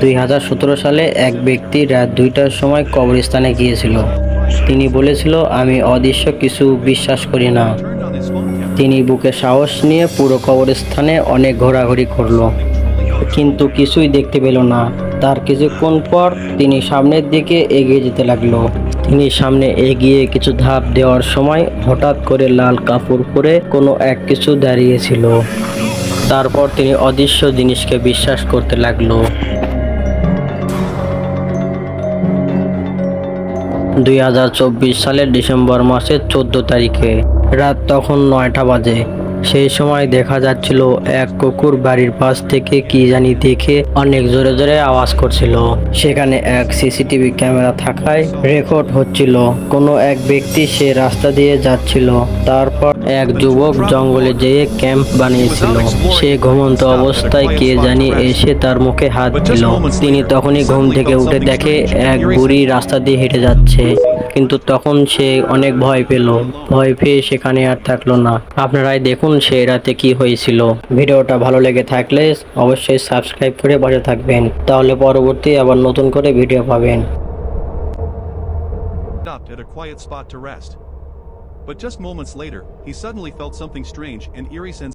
2017 সালে এক ব্যক্তি রাত 2টার সময় কবরস্থানে গিয়েছিল। তিনি বলেছিল, আমি অদৃশ্য কিছু বিশ্বাস করি না। তিনি বুকে সাহস নিয়ে পুরো কবরস্থানে অনেক ঘোরাঘুরি করলো, কিন্তু কিছুই দেখতে পেল না। তার কিছুক্ষণ পর তিনি সামনের দিকে এগিয়ে যেতে লাগলো। তিনি সামনে এগিয়ে কিছু ধাপ দেওয়ার সময় হঠাৎ করে লাল কাপড় পরে কোনো এক কিছু দাঁড়িয়েছিল। তারপর তিনি অদৃশ্য জিনিসকে বিশ্বাস করতে লাগলো। 2024 সালের ডিসেম্বর মাসের 14 তারিখে রাত তখন 9টা বাজে। সেই সময় দেখা যাচ্ছিল এক কুকুর বাড়ির পাশ থেকে কি জানি দেখে অনেক জোরে জোরে আওয়াজ করছিল। সেখানে এক সিসিটিভি ক্যামেরা থাকায় রেকর্ড হচ্ছিল কোনো এক ব্যক্তি সে রাস্তা দিয়ে যাচ্ছিল। তারপর এক যুবক জঙ্গলে যেয়ে ক্যাম্প বানিয়েছিল। সে ঘুমন্ত অবস্থায় কে জানি এসে তার মুখে হাত দিল। তিনি তখনই ঘুম থেকে উঠে দেখে এক বুড়ি রাস্তা দিয়ে হেঁটে যাচ্ছে, কিন্তু তখন সে অনেক ভয় পেল। ভয় পেয়ে সেখানে আর থাকলো না। আপনারাই দেখুন সেই রাতে কি হয়েছিল। ভিডিওটা ভালো লেগে থাকলে অবশ্যই সাবস্ক্রাইব করে পাশে থাকবেন, তাহলে পরবর্তী আবার নতুন করে ভিডিও পাবেন। Stopped at a quiet spot to rest. But just moments later, he suddenly felt something strange and eerie sensation.